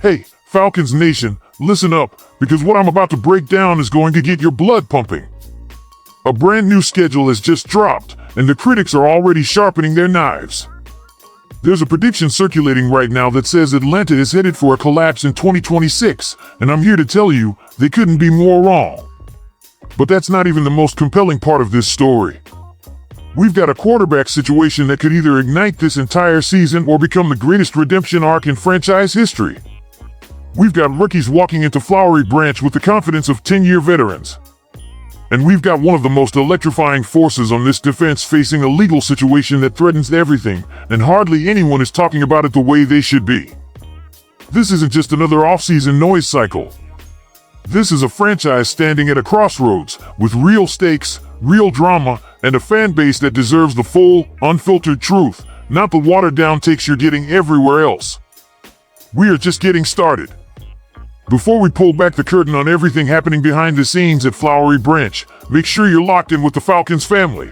Hey, Falcons Nation, listen up, because what I'm about to break down is going to get your blood pumping. A brand new schedule has just dropped, and the critics are already sharpening their knives. There's a prediction circulating right now that says Atlanta is headed for a collapse in 2026, and I'm here to tell you, they couldn't be more wrong. But that's not even the most compelling part of this story. We've got a quarterback situation that could either ignite this entire season or become the greatest redemption arc in franchise history. We've got rookies walking into Flowery Branch with the confidence of 10-year veterans. And we've got one of the most electrifying forces on this defense facing a legal situation that threatens everything, and hardly anyone is talking about it the way they should be. This isn't just another offseason noise cycle. This is a franchise standing at a crossroads, with real stakes, real drama, and a fan base that deserves the full, unfiltered truth, not the watered-down takes you're getting everywhere else. We are just getting started. Before we pull back the curtain on everything happening behind the scenes at Flowery Branch, make sure you're locked in with the Falcons family.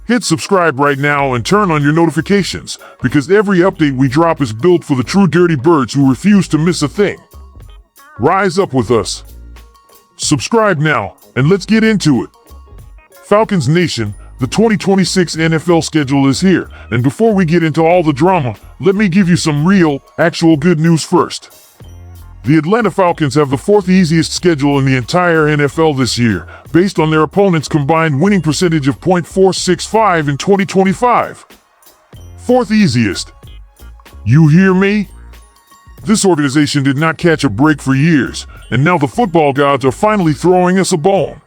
Hit subscribe right now and turn on your notifications, because every update we drop is built for the true dirty birds who refuse to miss a thing. Rise up with us. Subscribe now, and let's get into it. Falcons Nation, the 2026 NFL schedule is here, and before we get into all the drama, let me give you some real, actual good news first. The Atlanta Falcons have the fourth easiest schedule in the entire NFL this year, based on their opponents' combined winning percentage of .465 in 2025. Fourth easiest. You hear me? This organization did not catch a break for years, and now the football gods are finally throwing us a bone.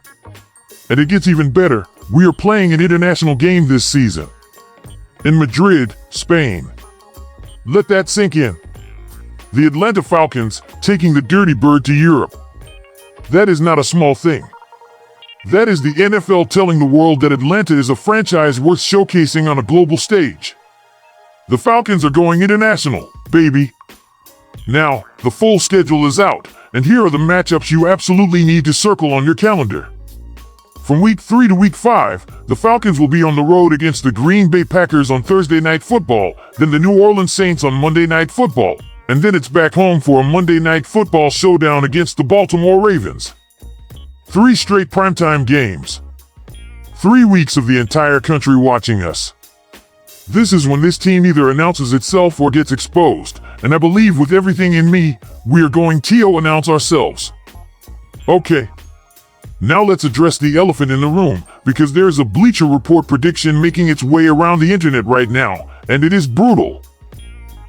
And it gets even better, we are playing an international game this season. In Madrid, Spain. Let that sink in. The Atlanta Falcons taking the dirty bird to Europe. That is not a small thing. That is the NFL telling the world that Atlanta is a franchise worth showcasing on a global stage. The Falcons are going international, baby. Now, the full schedule is out, and here are the matchups you absolutely need to circle on your calendar. From Week 3 to Week 5, the Falcons will be on the road against the Green Bay Packers on Thursday Night Football, then the New Orleans Saints on Monday Night Football. And then it's back home for a Monday Night Football showdown against the Baltimore Ravens. 3 straight primetime games. 3 weeks of the entire country watching us. This is when this team either announces itself or gets exposed, and I believe with everything in me, we are going to announce ourselves. Okay. Now let's address the elephant in the room, because there's a Bleacher Report prediction making its way around the internet right now, and it is brutal.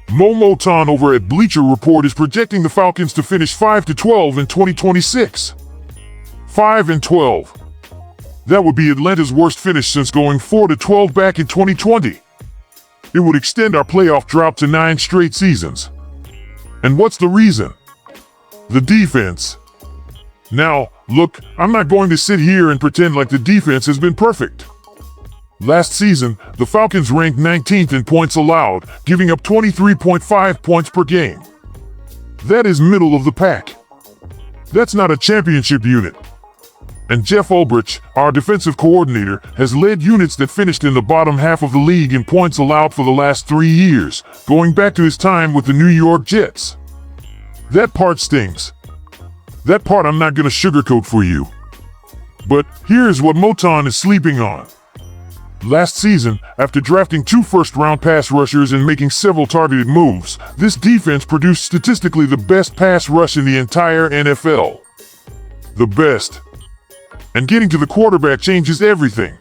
Moton over at Bleacher Report is projecting the Falcons to finish 5-12 in 2026. 5-12. That would be Atlanta's worst finish since going 4-12 back in 2020. It would extend our playoff drought to 9 straight seasons. And what's the reason? The defense. Now, look, I'm not going to sit here and pretend like the defense has been perfect. Last season, the Falcons ranked 19th in points allowed, giving up 23.5 points per game. That is middle of the pack. That's not a championship unit. And Jeff Ulbrich, our defensive coordinator, has led units that finished in the bottom half of the league in points allowed for the last 3 years, going back to his time with the New York Jets. That part stings. That part I'm not going to sugarcoat for you. But here's what Moton is sleeping on. Last season, after drafting 2 first-round pass rushers and making several targeted moves, this defense produced statistically the best pass rush in the entire NFL. The best. And getting to the quarterback changes everything.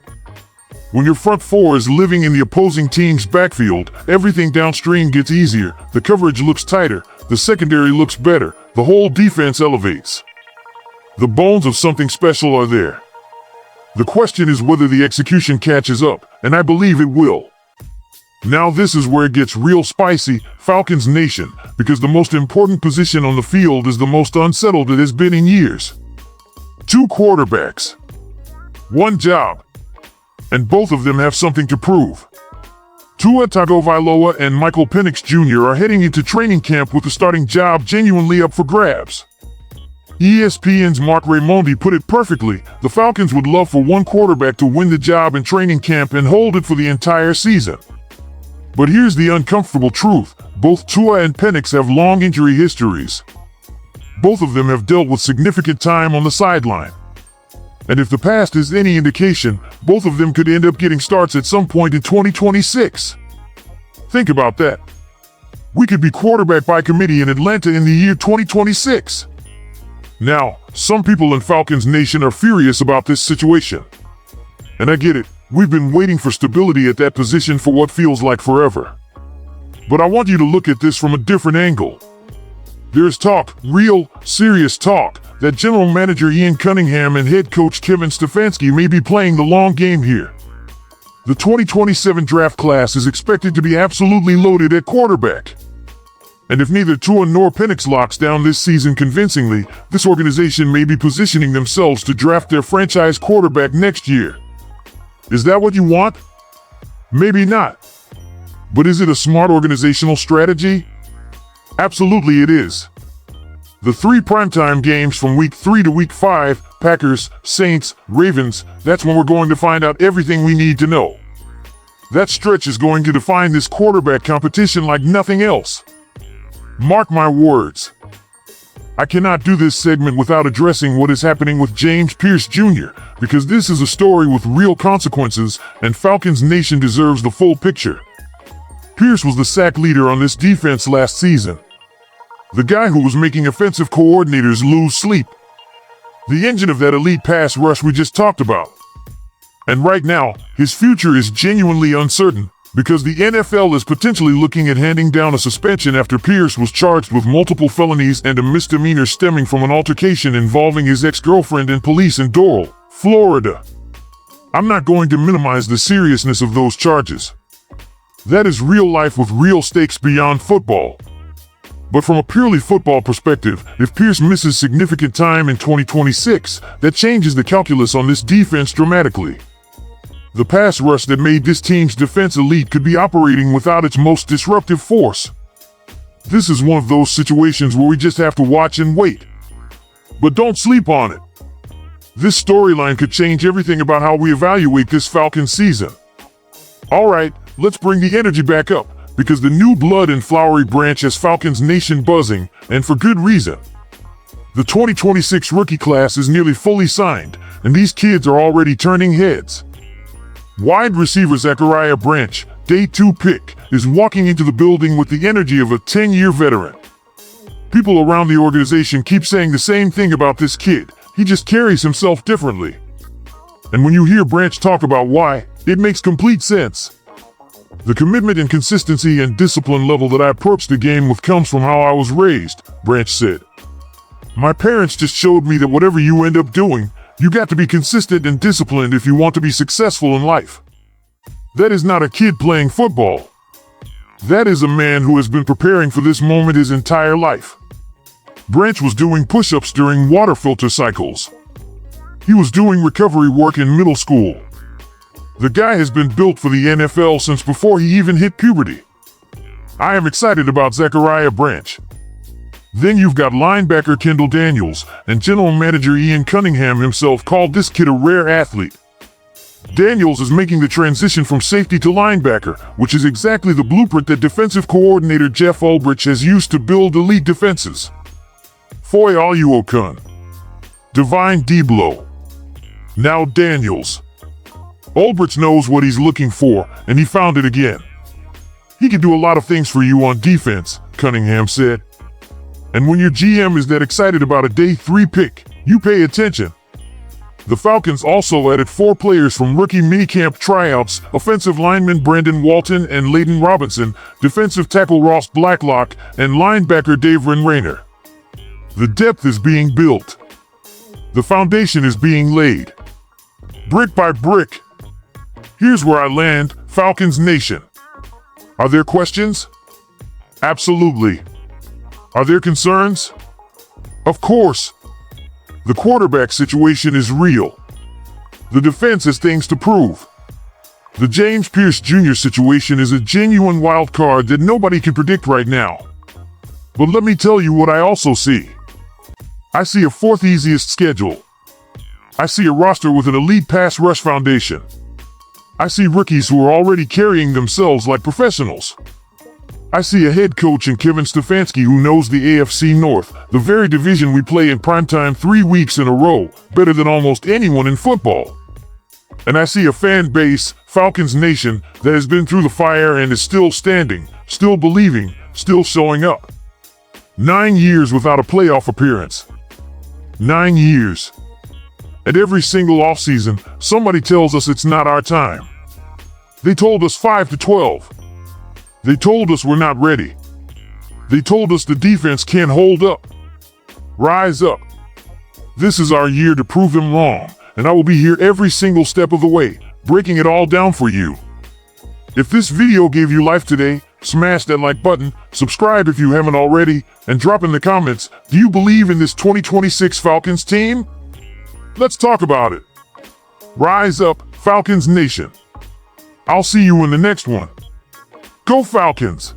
When your front four is living in the opposing team's backfield, everything downstream gets easier, the coverage looks tighter, the secondary looks better, the whole defense elevates. The bones of something special are there. The question is whether the execution catches up, and I believe it will. Now this is where it gets real spicy, Falcons Nation, because the most important position on the field is the most unsettled it has been in years. 2 quarterbacks. 1 job. And both of them have something to prove. Tua Tagovailoa and Michael Penix Jr. are heading into training camp with the starting job genuinely up for grabs. ESPN's Mark Raimondi put it perfectly, the Falcons would love for one quarterback to win the job in training camp and hold it for the entire season. But here's the uncomfortable truth, Both Tua and Penix have long injury histories. Both of them have dealt with significant time on the sideline. And if the past is any indication, both of them could end up getting starts at some point in 2026. Think about that. We could be quarterback by committee in Atlanta in the year 2026. Now, some people in Falcons Nation are furious about this situation. And I get it. We've been waiting for stability at that position for what feels like forever. But I want you to look at this from a different angle. There's talk, real, serious talk, that General Manager Ian Cunningham and Head Coach Kevin Stefanski may be playing the long game here. The 2027 draft class is expected to be absolutely loaded at quarterback. And if neither Tua nor Penix locks down this season convincingly, this organization may be positioning themselves to draft their franchise quarterback next year. Is that what you want? Maybe not. But is it a smart organizational strategy? Absolutely it is. The 3 primetime games from week 3 to week 5, Packers, Saints, Ravens, that's when we're going to find out everything we need to know. That stretch is going to define this quarterback competition like nothing else. Mark my words. I cannot do this segment without addressing what is happening with James Pierce Jr., because this is a story with real consequences, and Falcons Nation deserves the full picture. Pierce was the sack leader on this defense last season. The guy who was making offensive coordinators lose sleep. The engine of that elite pass rush we just talked about. And right now, his future is genuinely uncertain, because the NFL is potentially looking at handing down a suspension after Pierce was charged with multiple felonies and a misdemeanor stemming from an altercation involving his ex-girlfriend and police in Doral, Florida. I'm not going to minimize the seriousness of those charges. That is real life with real stakes beyond football. But from a purely football perspective, if Pierce misses significant time in 2026, that changes the calculus on this defense dramatically. The pass rush that made this team's defense elite could be operating without its most disruptive force. This is one of those situations where we just have to watch and wait. But don't sleep on it. This storyline could change everything about how we evaluate this Falcons season. All right, let's bring the energy back up, because the new blood in Flowery Branch has Falcons Nation buzzing, and for good reason. The 2026 rookie class is nearly fully signed, and these kids are already turning heads. Wide receiver Zachariah Branch, day 2 pick, is walking into the building with the energy of a 10-year veteran. People around the organization keep saying the same thing about this kid. He just carries himself differently. And when you hear Branch talk about why, it makes complete sense. The commitment and consistency and discipline level that I approach the game with comes from how I was raised, Branch said. My parents just showed me that whatever you end up doing, you got to be consistent and disciplined if you want to be successful in life. That is not a kid playing football. That is a man who has been preparing for this moment his entire life. Branch was doing push-ups during water filter cycles. He was doing recovery work in middle school. The guy has been built for the NFL since before he even hit puberty. I am excited about Zachariah Branch. Then you've got linebacker Kendall Daniels, and general manager Ian Cunningham himself called this kid a rare athlete. Daniels is making the transition from safety to linebacker, which is exactly the blueprint that defensive coordinator Jeff Ulbrich has used to build elite defenses. Foy Aluokun. Divine D-blow. Now Daniels. Ulbrich knows what he's looking for, and he found it again. He can do a lot of things for you on defense, Cunningham said. And when your GM is that excited about a day 3 pick, you pay attention. The Falcons also added 4 players from rookie minicamp tryouts: offensive lineman Brandon Walton and Layden Robinson, defensive tackle Ross Blacklock, and linebacker Davron Rayner. The depth is being built. The foundation is being laid. Brick by brick. Here's where I land, Falcons Nation. Are there questions? Absolutely. Are there concerns? Of course. The quarterback situation is real. The defense has things to prove. The James Pierce Jr. situation is a genuine wild card that nobody can predict right now. But let me tell you what I also see. I see a 4th easiest schedule. I see a roster with an elite pass rush foundation. I see rookies who are already carrying themselves like professionals. I see a head coach in Kevin Stefanski who knows the AFC North, the very division we play in primetime 3 weeks in a row, better than almost anyone in football. And I see a fan base, Falcons Nation, that has been through the fire and is still standing, still believing, still showing up. 9 years without a playoff appearance. 9 years. And every single offseason, somebody tells us it's not our time. They told us 5-12. They told us we're not ready. They told us the defense can't hold up. Rise up. This is our year to prove them wrong, and I will be here every single step of the way, breaking it all down for you. If this video gave you life today, smash that like button, subscribe if you haven't already, and drop in the comments, do you believe in this 2026 Falcons team? Let's talk about it. Rise up, Falcons Nation. I'll see you in the next one. Go Falcons!